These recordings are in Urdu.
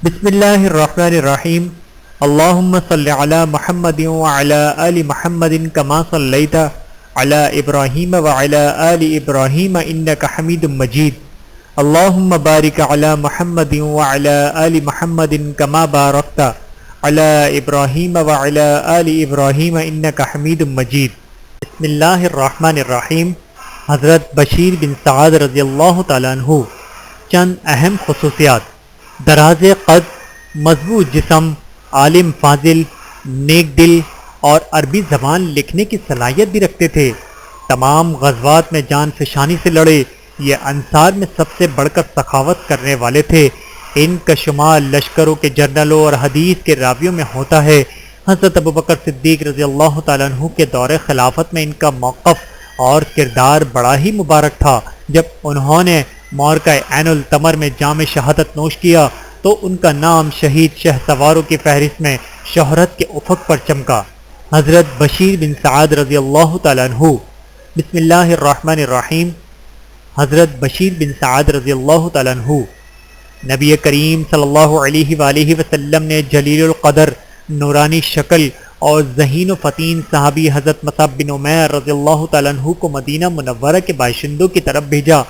بسم اللہ الرحمن الرحیم اللہم صلی علی محمد وعلی آل محمد کما صلیت علی ابراہیم وعلی آل ابراہیم انک حمید مجید اللہم بارک علی محمد وعلی آل محمد کما بارکت علی ابراہیم وعلی آل ابراہیم انک حمید مجید۔ بسم اللہ الرحمن الرحیم۔ حضرت بشیر بن سعد رضی اللہ تعالیٰ عنہ چند اہم خصوصیات: دراز قد، مضبوط جسم، عالم فاضل، نیک دل اور عربی زبان لکھنے کی صلاحیت بھی رکھتے تھے۔ تمام غزوات میں جان فشانی سے لڑے۔ یہ انصار میں سب سے بڑھ کر سخاوت کرنے والے تھے۔ ان کا شمار لشکروں کے جنرلوں اور حدیث کے راویوں میں ہوتا ہے۔ حضرت ابوبکر صدیق رضی اللہ تعالیٰ عنہ کے دور خلافت میں ان کا موقف اور کردار بڑا ہی مبارک تھا۔ جب انہوں نے معرکہ عین التمر میں جام شہادت نوش کیا تو ان کا نام شہید شہ سواروں کی فہرست میں شہرت کے افق پر چمکا۔ حضرت بشیر بن سعد رضی اللہ تعالیٰ عنہ۔ بسم اللہ الرحمن الرحیم۔ حضرت بشیر بن سعد رضی اللہ تعالیٰ عنہ نبی کریم صلی اللہ علیہ وآلہ وسلم نے جلیل القدر، نورانی شکل اور ذہین و فطین صحابی حضرت مصعب بن عمیر رضی اللہ تعالیٰ عنہ کو مدینہ منورہ کے باشندوں کی طرف بھیجا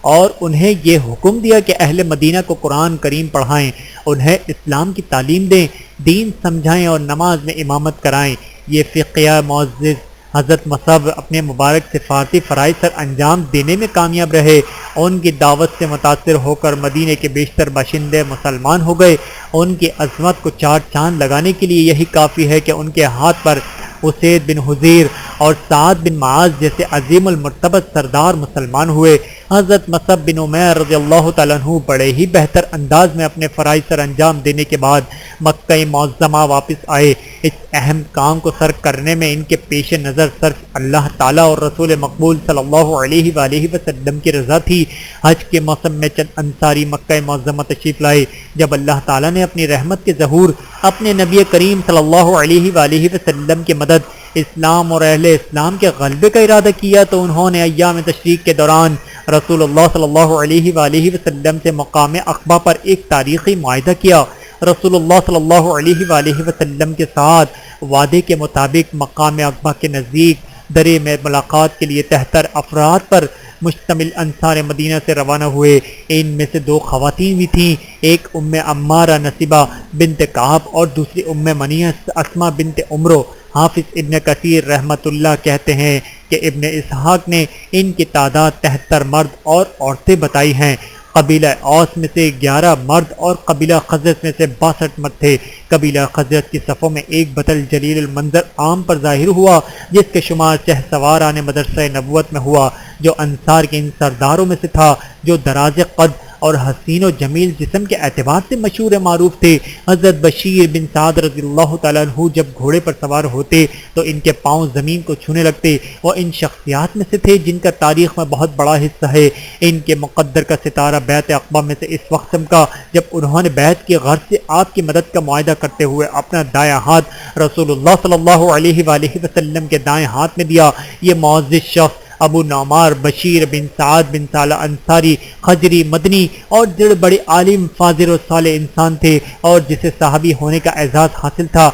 اور انہیں یہ حکم دیا کہ اہل مدینہ کو قرآن کریم پڑھائیں، انہیں اسلام کی تعلیم دیں، دین سمجھائیں اور نماز میں امامت کرائیں۔ یہ فقیہ معزز حضرت مصعب اپنے مبارک سفارتی فرائض سر انجام دینے میں کامیاب رہے۔ ان کی دعوت سے متاثر ہو کر مدینہ کے بیشتر باشندے مسلمان ہو گئے۔ ان کی عظمت کو چار چاند لگانے کے لیے یہی کافی ہے کہ ان کے ہاتھ پر اسید بن حضیر اور سعد بن معاذ جیسے عظیم المرتبت سردار مسلمان ہوئے۔ حضرت مصعب بن عمیر رضی اللہ تعالیٰ عنہ بڑے ہی بہتر انداز میں اپنے فرائض سر انجام دینے کے بعد مکہ معظمہ واپس آئے۔ اس اہم کام کو سر کرنے میں ان کے پیش نظر صرف اللہ تعالیٰ اور رسول مقبول صلی اللہ علیہ وآلہ وسلم کی رضا تھی۔ حج کے موسم میں چند انصاری مکہ معظمہ تشریف لائے۔ جب اللہ تعالیٰ نے اپنی رحمت کے ظہور اپنے نبی کریم صلی اللہ علیہ وآلہ وسلم کی مدد، اسلام اور اہل اسلام کے غلبے کا ارادہ کیا تو انہوں نے ایام تشریق کے دوران رسول اللہ صلی اللہ علیہ وآلہ وسلم سے مقام عقبہ پر ایک تاریخی معاہدہ کیا۔ رسول اللہ صلی اللہ علیہ وآلہ وسلم کے ساتھ وعدے کے مطابق مقام عقبہ کے نزدیک درے میں ملاقات کے لیے 73 افراد پر مشتمل انصار مدینہ سے روانہ ہوئے۔ ان میں سے 2 خواتین بھی تھیں، ایک ام عمارہ نصیبہ بنت کعب اور دوسری ام منیہ اسماء بنت عمرو۔ حافظ ابن کثیر رحمۃ اللہ کہتے ہیں کہ ابن اسحاق نے ان کی تعداد 73 مرد اور عورتیں بتائی ہیں۔ قبیلہ اوس میں سے 11 مرد اور قبیلہ خزرج میں سے 62 مرد تھے۔ قبیلہ خزرج کی صفوں میں ایک بطل جلیل المنظر عام پر ظاہر ہوا جس کے شمار شہ سواران مدرسہ نبوت میں ہوا، جو انصار کے ان سرداروں میں سے تھا جو دراز قد اور حسین و جمیل جسم کے اعتبار سے مشہور معروف تھے۔ حضرت بشیر بن سعد رضی اللہ تعالیٰ عنہ جب گھوڑے پر سوار ہوتے تو ان کے پاؤں زمین کو چھونے لگتے۔ وہ ان شخصیات میں سے تھے جن کا تاریخ میں بہت بڑا حصہ ہے۔ ان کے مقدر کا ستارہ بیعت عقبہ میں سے اس وقت چمکا جب انہوں نے بیعت کی غرض سے آپ کی مدد کا معاہدہ کرتے ہوئے اپنا دایاں ہاتھ رسول اللہ صلی اللہ علیہ وآلہ وسلم کے دائیں ہاتھ میں دیا۔ یہ معزز شخص ابو نعمار بشیر بن سعد بن صالح انصاری خجری مدنی اور دل بڑے عالم فاضل و صالح انسان تھے اور جسے صحابی ہونے کا اعزاز حاصل تھا۔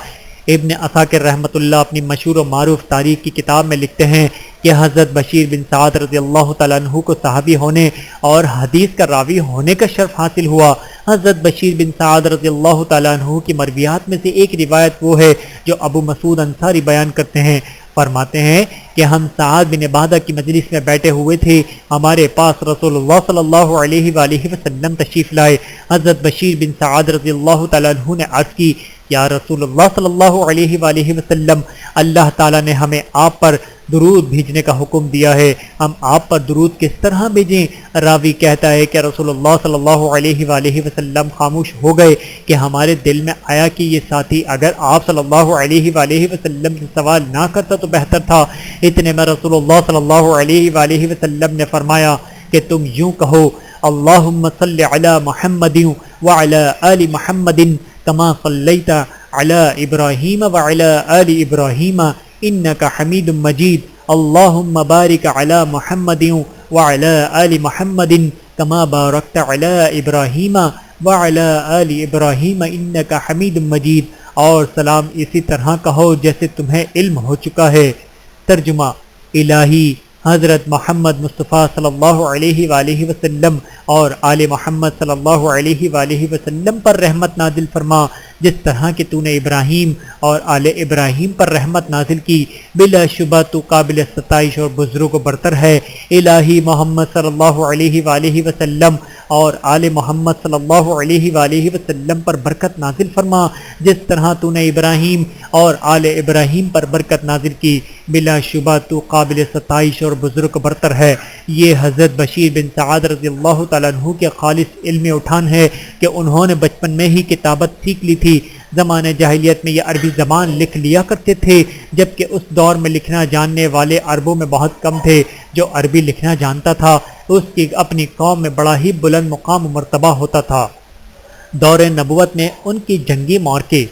ابن عساکر رحمۃ اللہ اپنی مشہور و معروف تاریخ کی کتاب میں لکھتے ہیں کہ حضرت بشیر بن سعد رضی اللہ تعالیٰ عنہ کو صحابی ہونے اور حدیث کا راوی ہونے کا شرف حاصل ہوا۔ حضرت بشیر بن سعد رضی اللہ تعالیٰ عنہ کی مرویات میں سے ایک روایت وہ ہے جو ابو مسعود انصاری بیان کرتے ہیں۔ فرماتے ہیں کہ ہم سعد بن عبادہ کی مجلس میں بیٹھے ہوئے تھے، ہمارے پاس رسول اللہ صلی اللہ علیہ وآلہ وسلم تشریف لائے۔ حضرت بشیر بن سعد رضی اللہ تعالیٰ عنہ نے عرض کی، یا رسول اللہ صلی اللہ علیہ وآلہ وسلم، اللہ تعالیٰ نے ہمیں آپ پر درود بھیجنے کا حکم دیا ہے، ہم آپ پر درود کس طرح بھیجیں؟ راوی کہتا ہے کہ رسول اللہ صلی اللہ علیہ وآلہ وسلم خاموش ہو گئے کہ ہمارے دل میں آیا کہ یہ ساتھی اگر آپ صلی اللہ علیہ وآلہ وسلم سے سوال نہ کرتا تو بہتر تھا۔ اتنے میں رسول اللہ صلی اللہ علیہ وآلہ وسلم نے فرمایا کہ تم یوں کہو، اللہم صلی علی محمد وعلی آل محمد کما صلیت علی ابراہیم وعلی آل ابراہیم انک حمید مجید، اللہم بارک علی محمد وعلی آل محمد کما بارکت علی ابراہیم وعلی آل ابراہیم انک حمید مجید، اور سلام اسی طرح کہو جیسے تمہیں علم ہو چکا ہے۔ ترجمہ: الہی حضرت محمد مصطفیٰ صلی اللہ علیہ وآلہ وسلم اور آل محمد صلی اللہ علیہ وآلہ وسلم پر رحمت نازل فرما جس طرح کہ تو نے ابراہیم اور آل ابراہیم پر رحمت نازل کی، بلا شبہ تو قابل ستائش اور بزرگ و برتر ہے۔ الہی محمد صلی اللہ علیہ وآلہ وسلم اور آل محمد صلی اللہ علیہ وآلہ وسلم پر برکت نازل فرما جس طرح تو نے ابراہیم اور آل ابراہیم پر برکت نازل کی، بلا شبہ تو قابل ستائش اور بزرگ برتر ہے۔ یہ حضرت بشیر بن سعد رضی اللہ تعالیٰ عنہ کے خالص علم اٹھان ہے کہ انہوں نے بچپن میں ہی کتابت سیکھ لی تھی۔ زمانہ جاہلیت میں یہ عربی زبان لکھ لیا کرتے تھے، جبکہ اس دور میں لکھنا جاننے والے عربوں میں بہت کم تھے۔ جو عربی لکھنا جانتا تھا اس کی اپنی قوم میں بڑا ہی بلند مقام و مرتبہ ہوتا تھا۔ دور نبوت میں ان کی جنگی معرکے،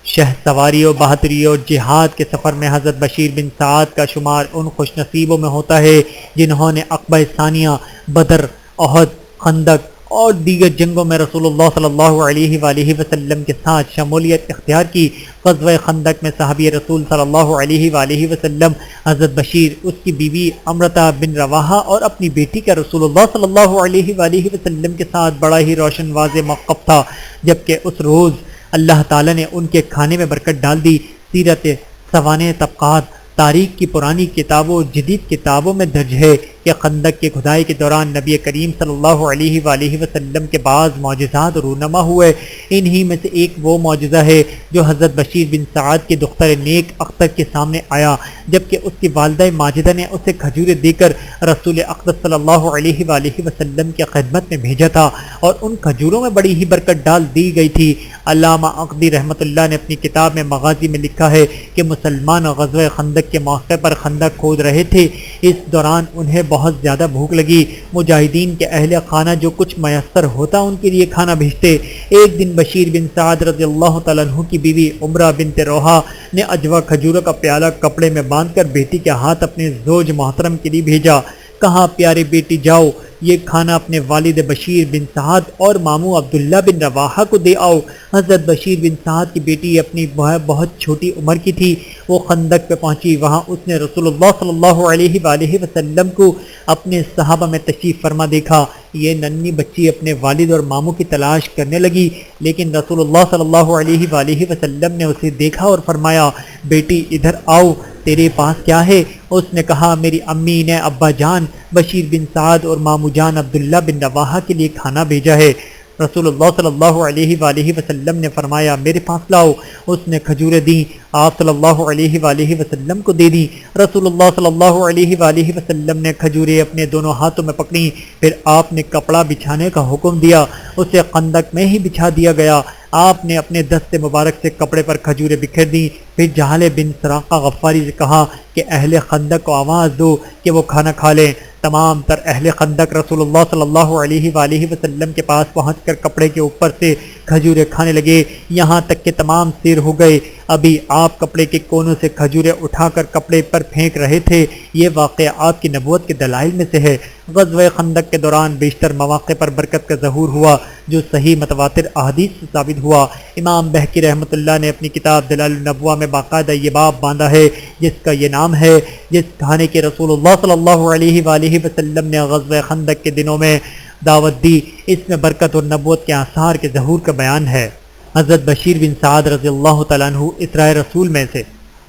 شہ سواری و بہادری اور جہاد کے سفر میں حضرت بشیر بن سعد کا شمار ان خوش نصیبوں میں ہوتا ہے جنہوں نے عقبہ ثانیہ، بدر، احد، خندق اور دیگر جنگوں میں رسول اللہ صلی اللہ علیہ وآلہ وسلم کے ساتھ شمولیت اختیار کی۔ غزوہ خندق میں صحابی رسول صلی اللہ علیہ وآلہ وسلم حضرت بشیر، اس کی بیوی امرتہ بن رواحہ اور اپنی بیٹی کا رسول اللہ صلی اللہ علیہ وآلہ وسلم کے ساتھ بڑا ہی روشن واضح موقف تھا، جبکہ اس روز اللہ تعالیٰ نے ان کے کھانے میں برکت ڈال دی۔ سیرت سوانح طبقات تاریخ کی پرانی کتابوں جدید کتابوں میں درج ہے کہ خندق کی کھدائی کے دوران نبی کریم صلی اللہ علیہ وآلہ وسلم کے بعض معجزات رونما ہوئے۔ انہی میں سے ایک وہ معجزہ ہے جو حضرت بشیر بن سعد کی دختر نیک اختر کے سامنے آیا، جبکہ اس کی والدہ ماجدہ نے اسے کھجوریں دے کر رسول اقدس صلی اللہ علیہ وآلہ وسلم کی خدمت میں بھیجا تھا، اور ان کھجوروں میں بڑی ہی برکت ڈال دی گئی تھی۔ علامہ عقدی رحمۃ اللہ نے اپنی کتاب میں مغازی میں لکھا ہے کہ مسلمان غزوہ خندق کے موقع پر خندق کھود رہے تھے۔ اس دوران انہیں بہت زیادہ بھوک لگی۔ مجاہدین کے اہل خانہ جو کچھ میسر ہوتا ان کے لیے کھانا بھیجتے۔ ایک دن بشیر بن سعد رضی اللہ تعالیٰ عنہ کی بیوی عمرہ بنت روحہ نے اجوا کھجوروں کا پیالہ کپڑے میں باندھ کر بیٹی کے ہاتھ اپنے زوج محترم کے لیے بھیجا۔ کہا، پیاری بیٹی جاؤ، یہ کھانا اپنے والد بشیر بن سعد اور ماموں عبداللہ بن رواحہ کو دے آؤ۔ حضرت بشیر بن سعد کی بیٹی اپنی بہت چھوٹی عمر کی تھی۔ وہ خندق پہ پہنچی، وہاں اس نے رسول اللہ صلی اللہ علیہ وآلہ وسلم کو اپنے صحابہ میں تشریف فرما دیکھا۔ یہ ننھی بچی اپنے والد اور ماموں کی تلاش کرنے لگی، لیکن رسول اللہ صلی اللہ علیہ وآلہ وسلم نے اسے دیکھا اور فرمایا، بیٹی ادھر آؤ، تیرے پاس کیا ہے؟ اس نے کہا، میری امی نے ابا جان بشیر بن سعد اور مامو جان عبداللہ بن رواحہ کے لیے کھانا بھیجا ہے۔ رسول اللہ صلی اللہ علیہ وآلہ وسلم نے فرمایا، میرے پاس لاؤ۔ اس نے کھجوریں دیں، آپ صلی اللہ علیہ وآلہ وسلم کو دے دیں۔ رسول اللہ صلی اللہ علیہ وآلہ وسلم نے کھجوریں اپنے دونوں ہاتھوں میں پکڑیں، پھر آپ نے کپڑا بچھانے کا حکم دیا۔ اسے خندق میں ہی بچھا دیا گیا۔ آپ نے اپنے دست مبارک سے کپڑے پر کھجوریں بکھیر دیں، پھر جہل بن سراقہ غفاری سے کہا کہ اہل خندق کو آواز دو کہ وہ کھانا کھا لیں۔ تمام تر اہل خندق رسول اللہ صلی اللہ علیہ وآلہ وسلم کے پاس پہنچ کر کپڑے کے اوپر سے کھجوریں کھانے لگے، یہاں تک کہ تمام سیر ہو گئے۔ ابھی آپ کپڑے کے کونوں سے کھجوریں اٹھا کر کپڑے پر پھینک رہے تھے۔ یہ واقعہ آپ کی نبوت کے دلائل میں سے ہے۔ غزوہ خندق کے دوران بیشتر مواقع پر برکت کا ظہور ہوا، جو صحیح متواتر احادیث سے ثابت ہوا۔ امام بہقی رحمۃ اللہ نے اپنی کتاب دلائل النبوہ میں باقاعدہ یہ باب باندھا ہے جس کا یہ نام ہے، جس کھانے کے رسول اللہ صلی اللہ علیہ وآلہ وسلم نے غزوہ خندق کے دنوں میں دعوت دی۔ اس میں برکت اور نبوت کے آثار کے ظہور کا بیان ہے۔ حضرت بشیر بن سعد رضی اللہ تعالیٰ عنہ اسرائے رسول میں سے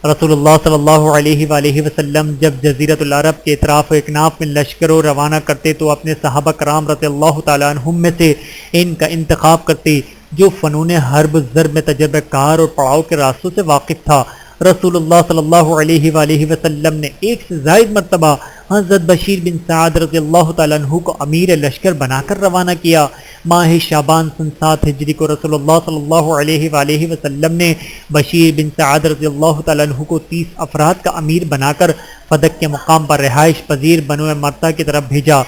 رسول اللہ صلی اللہ علیہ وآلہ وسلم جب جزیرۃ العرب کے اطراف و اکناف میں لشکروں روانہ کرتے تو اپنے صحابہ کرام رضی اللہ تعالیٰ عنہم میں سے ان کا انتخاب کرتے جو فنون حرب ضرب میں تجربہ کار اور پڑاؤ کے راستوں سے واقف تھا۔ رسول اللہ صلی اللہ علیہ وآلہ وسلم نے ایک سے زائد مرتبہ حضرت بشیر بن سعد رضی اللہ تعالیٰ عنہ کو امیر لشکر بنا کر روانہ کیا۔ ماہ شعبان سن 7 ہجری کو رسول اللہ صلی اللہ علیہ وآلہ وسلم نے بشیر بن سعد رضی اللہ تعالیٰ عنہ کو 30 افراد کا امیر بنا کر فدق کے مقام پر رہائش پذیر بنو مرتا کی طرف بھیجا۔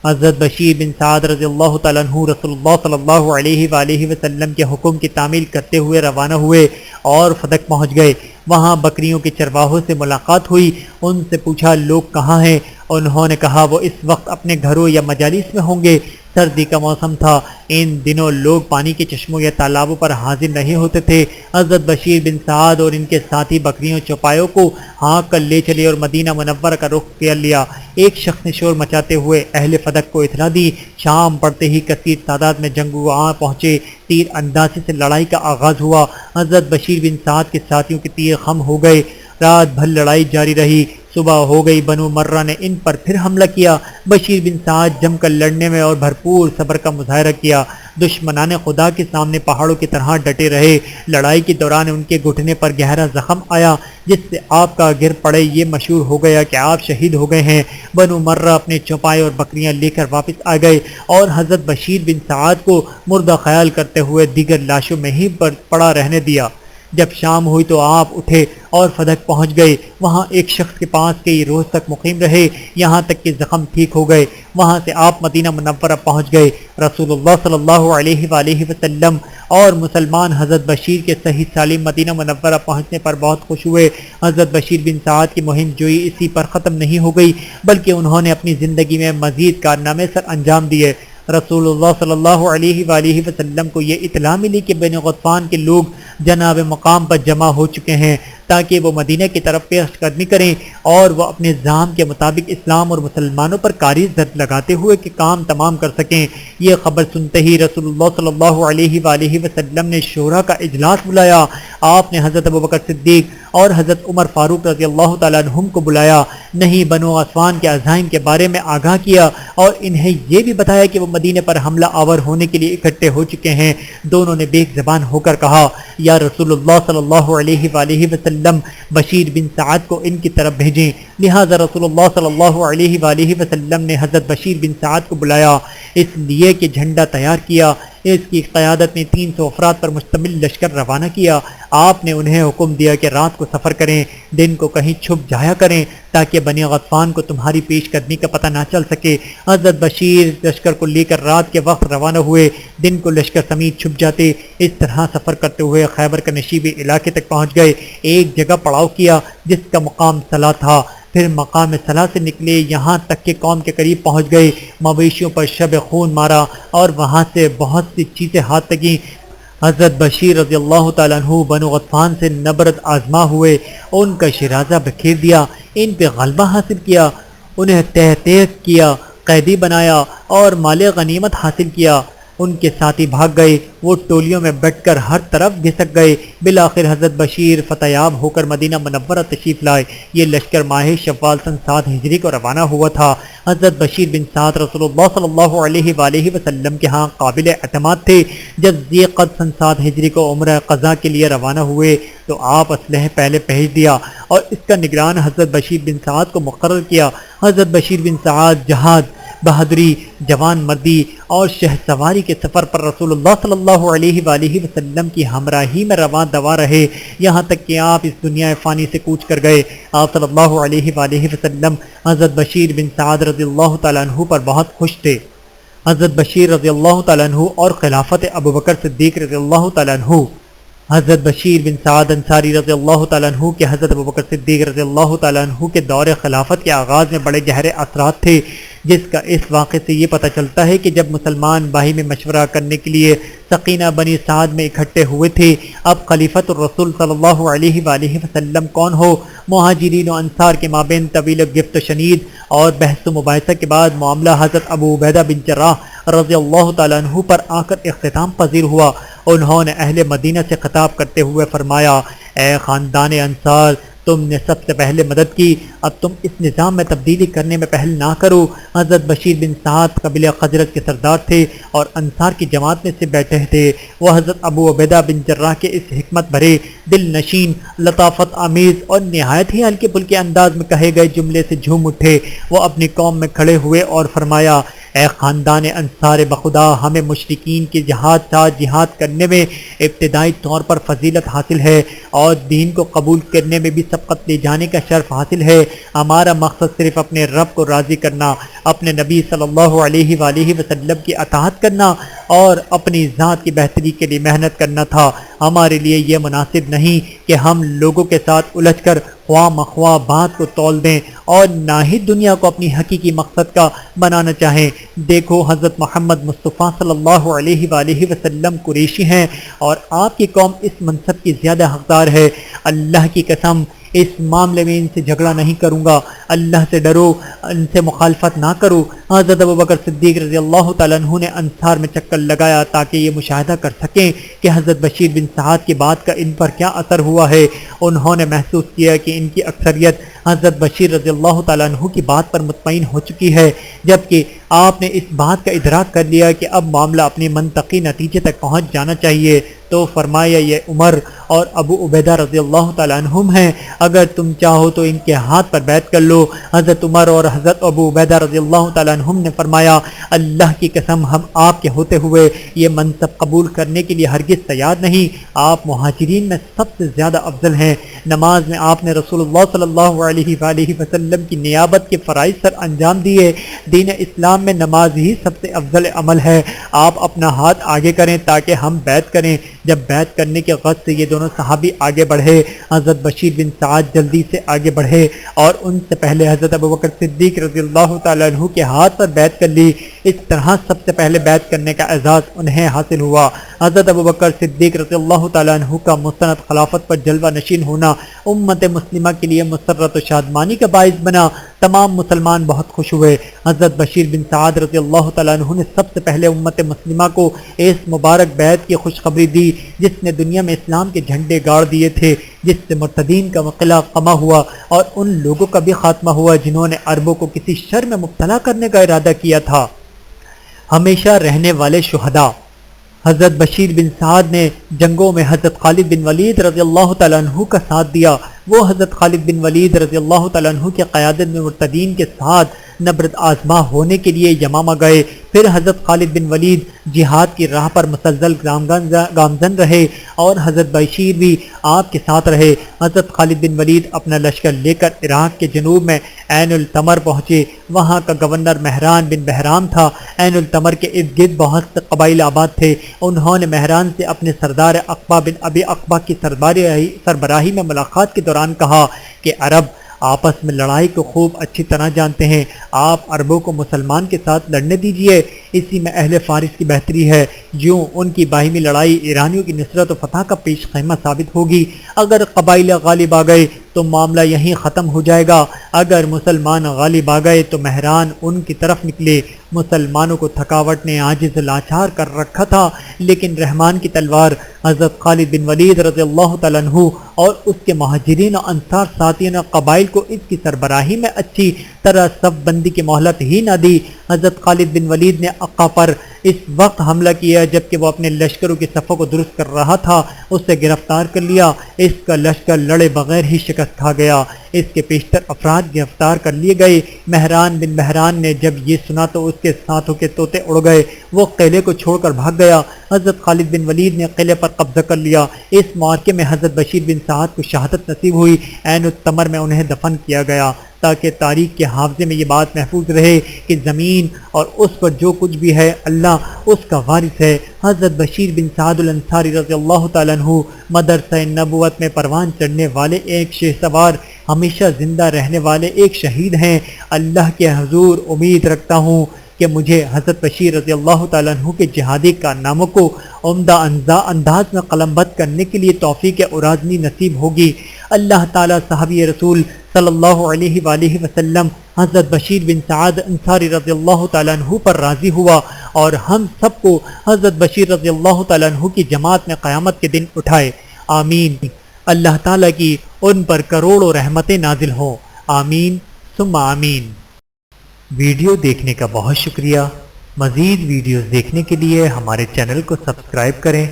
حضرت بشیر بن سعد رضی اللہ تعالیٰ عنہ رسول اللہ صلی اللہ علیہ وآلہ وسلم کے حکم کی تعمیل کرتے ہوئے روانہ ہوئے اور فدق پہنچ گئے۔ وہاں بکریوں کے چرواہوں سے ملاقات ہوئی، ان سے پوچھا لوگ کہاں ہیں؟ انہوں نے کہا وہ اس وقت اپنے گھروں یا مجالس میں ہوں گے۔ سردی کا موسم تھا، ان دنوں لوگ پانی کے چشموں یا تالابوں پر حاضر نہیں ہوتے تھے۔ حضرت بشیر بن سعد اور ان کے ساتھی بکریوں چوپایوں کو ہانک کر لے چلے اور مدینہ منورہ کا رخ کر لیا۔ ایک شخص نے شور مچاتے ہوئے اہل فدق کو اطلاع دی۔ شام پڑتے ہی کثیر تعداد میں جنگجو پہنچے، تیر اندازی سے لڑائی کا آغاز ہوا۔ حضرت بشیر بن سعد کے ساتھیوں کے تیر خم ہو گئے، رات بھر لڑائی جاری رہی۔ صبح ہو گئی، بنو مرہ نے ان پر پھر حملہ کیا۔ بشیر بن سعد جم کر لڑنے میں اور بھرپور صبر کا مظاہرہ کیا۔ دشمنان خدا کے سامنے پہاڑوں کی طرح ڈٹے رہے۔ لڑائی کے دوران ان کے گھٹنے پر گہرا زخم آیا جس سے آپ کا گر پڑے یہ مشہور ہو گیا کہ آپ شہید ہو گئے ہیں۔ بنو مرہ اپنے چوپائے اور بکریاں لے کر واپس آ گئے اور حضرت بشیر بن سعد کو مردہ خیال کرتے ہوئے دیگر لاشوں میں ہی پڑا رہنے دیا۔ جب شام ہوئی تو آپ اٹھے اور فدق پہنچ گئے۔ وہاں ایک شخص کے پاس کئی روز تک مقیم رہے، یہاں تک کہ زخم ٹھیک ہو گئے۔ وہاں سے آپ مدینہ منورہ پہنچ گئے۔ رسول اللہ صلی اللہ علیہ وآلہ وسلم اور مسلمان حضرت بشیر کے صحیح سالم مدینہ منورہ پہنچنے پر بہت خوش ہوئے۔ حضرت بشیر بن سعد کی مہم جوئی اسی پر ختم نہیں ہو گئی، بلکہ انہوں نے اپنی زندگی میں مزید کارنامے سر انجام دیے۔ رسول اللہ صلی اللہ علیہ وآلہ وسلم کو یہ اطلاع ملی کہ بنی غطفان کے لوگ جناب مقام پر جمع ہو چکے ہیں تاکہ وہ مدینہ کی طرف پیش قدمی کریں اور وہ اپنے زعم کے مطابق اسلام اور مسلمانوں پر کاری زد لگاتے ہوئے کہ کام تمام کر سکیں۔ یہ خبر سنتے ہی رسول اللہ صلی اللہ علیہ وآلہ وسلم نے شورا کا اجلاس بلایا۔ آپ نے حضرت ابوبکر صدیق اور حضرت عمر فاروق رضی اللہ تعالیٰ عنہم کو بلایا، نہیں بنو غطفان کے عزائم کے بارے میں آگاہ کیا اور انہیں یہ بھی بتایا کہ وہ مدینے پر حملہ آور ہونے کے لیے اکٹھے ہو چکے ہیں۔ دونوں نے بیک زبان ہو کر کہا، یا رسول اللہ صلی اللہ علیہ وآلہ وسلم، بشیر بن سعد کو ان کی طرف بھیجیں۔ لہذا رسول اللہ صلی اللہ علیہ وآلہ وسلم نے حضرت بشیر بن سعد کو بلایا، اس لیے کہ جھنڈا تیار کیا۔ اس کی قیادت نے 300 افراد پر مشتمل لشکر روانہ کیا۔ آپ نے انہیں حکم دیا کہ رات کو سفر کریں، دن کو کہیں چھپ جایا کریں تاکہ بنی غطفان کو تمہاری پیش قدمی کا پتہ نہ چل سکے۔ حضرت بشیر لشکر کو لے کر رات کے وقت روانہ ہوئے، دن کو لشکر سمیت چھپ جاتے۔ اس طرح سفر کرتے ہوئے خیبر کے نشیبی علاقے تک پہنچ گئے۔ ایک جگہ پڑاؤ کیا جس کا مقام صلاح تھا، پھر مقام صلاح سے نکلے یہاں تک کہ قوم کے قریب پہنچ گئے۔ مویشیوں پر شب خون مارا اور وہاں سے بہت سی چیزیں ہاتھ لگیں۔ حضرت بشیر رضی اللہ تعالیٰ عنہ بنو غطفان سے نبرد آزما ہوئے، ان کا شیرازہ بکھیر دیا، ان پہ غلبہ حاصل کیا، انہیں تہ تیز کیا، قیدی بنایا اور مال غنیمت حاصل کیا۔ ان کے ساتھی بھاگ گئے، وہ ٹولیوں میں بٹ کر ہر طرف گھسک گئے۔ بالآخر حضرت بشیر فتح یاب ہو کر مدینہ منورہ تشریف لائے۔ یہ لشکر ماہ شوال سن 7 ہجری کو روانہ ہوا تھا۔ حضرت بشیر بن سعد رسول اللہ صلی اللہ علیہ وآلہ وسلم کے ہاں قابل اعتماد تھے۔ جب ذی قعدہ سن 7 ہجری کو عمرہ قضا کے لیے روانہ ہوئے تو آپ اسلحہ پہلے بھیج دیا اور اس کا نگران حضرت بشیر بن سعد کو مقرر کیا۔ حضرت بشیر بن سعد جہاد، بہادری، جوان مردی اور شہ سواری کے سفر پر رسول اللہ صلی اللہ علیہ وآلہ وسلم کی ہمراہی میں رواں دوا رہے، یہاں تک کہ آپ اس دنیا فانی سے کوچ کر گئے۔ آپ صلی اللہ علیہ وآلہ وسلم حضرت بشیر بن سعد رضی اللہ تعالیٰ عنہ پر بہت خوش تھے۔ حضرت بشیر رضی اللہ تعالیٰ عنہ اور خلافت ابوبکر صدیق رضی اللہ تعالیٰ عنہ۔ حضرت بشیر بن سعد انصاری رضی اللہ تعالیٰ عنہ کے حضرت ابوبکر صدیق رضی اللہ تعالیٰ عنہ کے دور خلافت کے آغاز میں بڑے گہرے اثرات تھے، جس کا اس واقعے سے یہ پتہ چلتا ہے کہ جب مسلمان باہمی مشورہ کرنے کے لیے سقینہ بنی سعد میں اکٹھے ہوئے تھے، اب خلیفۃ الرسول صلی اللہ علیہ وآلہ وسلم کون ہو؟ مہاجرین و انصار کے مابین طویل گفت و شنید اور بحث و مباحثہ کے بعد معاملہ حضرت ابو عبیدہ بن جراح رضی اللہ تعالیٰ عنہ پر آ کر اختتام پذیر ہوا۔ انہوں نے اہل مدینہ سے خطاب کرتے ہوئے فرمایا، اے خاندان انصار، تم نے سب سے پہلے مدد کی، اب تم اس نظام میں تبدیلی کرنے میں پہل نہ کرو۔ حضرت بشیر بن سعد قبیلہ خزرج کے سردار تھے اور انصار کی جماعت میں سے بیٹھے تھے۔ وہ حضرت ابو عبیدہ بن جراح کے اس حکمت بھرے، دل نشین، لطافت آمیز اور نہایت ہی ہلکے پھلکے انداز میں کہے گئے جملے سے جھوم اٹھے۔ وہ اپنی قوم میں کھڑے ہوئے اور فرمایا، اے خاندان انصار بخدا، ہمیں مشرکین کے ساتھ جہاد کرنے میں ابتدائی طور پر فضیلت حاصل ہے اور دین کو قبول کرنے میں بھی سبقت لے جانے کا شرف حاصل ہے۔ ہمارا مقصد صرف اپنے رب کو راضی کرنا، اپنے نبی صلی اللہ علیہ وآلہ وسلم کی اطاعت کرنا اور اپنی ذات کی بہتری کے لیے محنت کرنا تھا۔ ہمارے لیے یہ مناسب نہیں کہ ہم لوگوں کے ساتھ الجھ کر خواہ مخواہ بات کو تول دیں اور نہ ہی دنیا کو اپنی حقیقی مقصد کا بنانا چاہیں۔ دیکھو حضرت محمد مصطفیٰ صلی اللہ علیہ وآلہ وسلم قریشی ہیں اور آپ کی قوم اس منصب کی زیادہ حقدار ہے۔ اللہ کی قسم اس معاملے میں ان سے جھگڑا نہیں کروں گا۔ اللہ سے ڈرو، ان سے مخالفت نہ کرو۔ حضرت ابوبکر صدیق رضی اللہ تعالیٰ عنہ نے انصار میں چکر لگایا تاکہ یہ مشاہدہ کر سکیں کہ حضرت بشیر بن سعد کی بات کا ان پر کیا اثر ہوا ہے۔ انہوں نے محسوس کیا کہ ان کی اکثریت حضرت بشیر رضی اللہ تعالیٰ عنہ کی بات پر مطمئن ہو چکی ہے، جبکہ آپ نے اس بات کا ادراک کر لیا کہ اب معاملہ اپنے منطقی نتیجے تک پہنچ جانا چاہیے۔ تو فرمایا یہ عمر اور ابو عبیدہ رضی اللہ تعالیٰ عنہم ہیں، اگر تم چاہو تو ان کے ہاتھ پر بیعت کر لو۔ حضرت عمر اور حضرت ابو عبیدہ رضی اللہ تعالیٰ عنہم نے فرمایا اللہ کی قسم ہم آپ کے ہوتے ہوئے یہ منصب قبول کرنے کے لیے ہرگز تیار نہیں۔ آپ مہاجرین میں سب سے زیادہ افضل ہیں۔ نماز میں آپ نے رسول اللہ صلی اللہ علیہ وآلہ وسلم کی نیابت کے فرائض سر انجام دیے۔ دین اسلام میں نماز ہی سب سے افضل عمل ہے۔ آپ اپنا ہاتھ آگے کریں تاکہ ہم بیعت کریں۔ جب بیعت کرنے کے غرض سے یہ دونوں صحابی آگے بڑھے، حضرت بشیر بن سعد جلدی سے آگے بڑھے اور ان سے پہلے حضرت ابوبکر صدیق رضی اللہ تعالیٰ عنہ کے ہاتھ پر بیعت کر لی۔ اس طرح سب سے پہلے بیعت کرنے کا اعزاز انہیں حاصل ہوا۔ حضرت ابوبکر صدیق رضی اللہ تعالیٰ عنہ کا مستند خلافت پر جلوہ نشین ہونا امت مسلمہ کے لیے مسرت و شادمانی کا باعث بنا۔ تمام مسلمان بہت خوش ہوئے۔ حضرت بشیر بن سعد رضی اللہ تعالیٰ عنہ نے سب سے پہلے امت مسلمہ کو اس مبارک بیعت کی خوشخبری دی جس نے دنیا میں اسلام کے جھنڈے گاڑ دیے تھے، جس سے مرتدین کا قلعہ قمع ہوا اور ان لوگوں کا بھی خاتمہ ہوا جنہوں نے عربوں کو کسی شر میں مبتلا کرنے کا ارادہ کیا تھا۔ ہمیشہ رہنے والے شہداء حضرت بشیر بن سعد نے جنگوں میں حضرت خالد بن ولید رضی اللہ تعالیٰ عنہ کا ساتھ دیا۔ وہ حضرت خالد بن ولید رضی اللہ تعالیٰ عنہ کی قیادت میں مرتدین کے ساتھ نبرد آزما ہونے کے لیے یمامہ گئے۔ پھر حضرت خالد بن ولید جہاد کی راہ پر مسلسل گامزن رہے اور حضرت بشیر بھی آپ کے ساتھ رہے۔ حضرت خالد بن ولید اپنا لشکر لے کر عراق کے جنوب میں عین التمر پہنچے۔ وہاں کا گورنر مہران بن بہرام تھا۔ عین التمر کے ارد گرد بہت سے قبائل آباد تھے۔ انہوں نے مہران سے اپنے سردار عقبہ بن ابی عقبہ کی سربراہی میں ملاقات کے دوران کہا کہ عرب آپس میں لڑائی کو خوب اچھی طرح جانتے ہیں، آپ عربوں کو مسلمان کے ساتھ لڑنے دیجئے، اسی میں اہل فارس کی بہتری ہے۔ یوں ان کی باہمی لڑائی ایرانیوں کی نصرت و فتح کا پیش خیمہ ثابت ہوگی۔ اگر قبائل غالب آ گئے تو معاملہ یہیں ختم ہو جائے گا، اگر مسلمان غالب آ گئے تو مہران ان کی طرف نکلے۔ مسلمانوں کو تھکاوٹ نے عاجز لاچار کر رکھا تھا، لیکن رحمان کی تلوار حضرت خالد بن ولید رضی اللہ تعالیٰ عنہ اور اس کے مہاجرین و انصار ساتھیوں نے قبائل کو اس کی سربراہی میں اچھی طرح صف بندی کی مہلت ہی نہ دی۔ حضرت خالد بن ولید نے عقا پر اس وقت حملہ کیا جبکہ وہ اپنے لشکروں کی صفوں کو درست کر رہا تھا، اسے گرفتار کر لیا۔ اس کا لشکر لڑے بغیر ہی شکست کھا گیا۔ اس کے پیشتر افراد گرفتار کر لیے گئے۔ مہران بن بہران نے جب یہ سنا تو اس کے ساتھوں کے طوطے اڑ گئے، وہ قلعے کو چھوڑ کر بھاگ گیا۔ حضرت خالد بن ولید نے قلعے پر قبضہ کر لیا۔ اس معرکے میں حضرت بشیر بن سعد کو شہادت نصیب ہوئی۔ عین التمر میں انہیں دفن کیا گیا تاکہ تاریخ کے حافظے میں یہ بات محفوظ رہے کہ زمین اور اس پر جو کچھ بھی ہے اللہ اس کا وارث ہے۔ حضرت بشیر بن سعد الانصاری رضی اللہ تعالیٰ عنہ مدرسہ نبوت میں پروان چڑھنے والے ایک شہ سوار، ہمیشہ زندہ رہنے والے ایک شہید ہیں۔ اللہ کے حضور امید رکھتا ہوں کہ مجھے حضرت بشیر رضی اللہ تعالیٰ عنہ کے جہادی کارناموں کو عمدہ انداز میں قلم بند کرنے کے لیے توفیق ارادنی نصیب ہوگی۔ اللہ تعالیٰ صحابی رسول صلی اللہ علیہ وآلہ وسلم حضرت بشیر بن سعد انصاری رضی اللہ تعالیٰ عنہ پر راضی ہوا اور ہم سب کو حضرت بشیر رضی اللہ تعالیٰ عنہ کی جماعت میں قیامت کے دن اٹھائے۔ آمین۔ اللہ تعالیٰ کی ان پر کروڑوں رحمتیں نازل ہوں۔ آمین ثم آمین۔ ویڈیو دیکھنے کا بہت شکریہ۔ مزید ویڈیوز دیکھنے کے لیے ہمارے چینل کو سبسکرائب کریں۔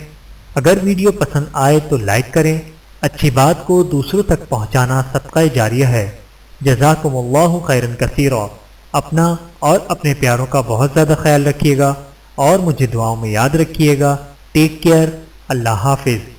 اگر ویڈیو پسند آئے تو لائک کریں۔ اچھی بات کو دوسروں تک پہنچانا صدقہ جاریہ ہے۔ جزاکم اللہ خیرا کثیرا۔ اپنا اور اپنے پیاروں کا بہت زیادہ خیال رکھیے گا اور مجھے دعاؤں میں یاد رکھیے گا۔ Take care. اللہ حافظ۔